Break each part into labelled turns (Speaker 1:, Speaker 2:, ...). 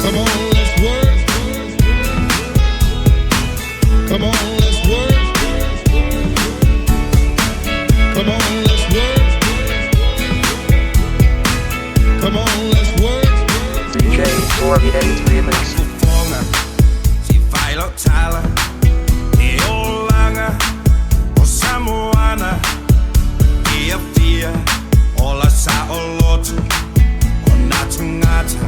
Speaker 1: Come on, let's work. Come on, let's work. Come on, let's work. Come on, let's work.
Speaker 2: DJ Torvident Remix.
Speaker 3: Si fai lo tala e olanga o samoana ia fia o la sa o lotu o natungata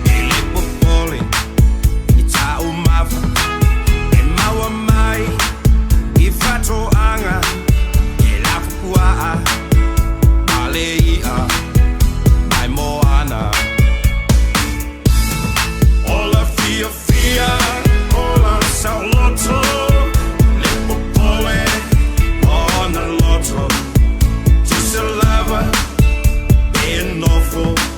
Speaker 3: ele popoli i ta umafa e maua mai I fato anga e la fukua Aleia mai moana Ola fia fia Ola sauloto Lipo poe Ona loto Just a lover Being awful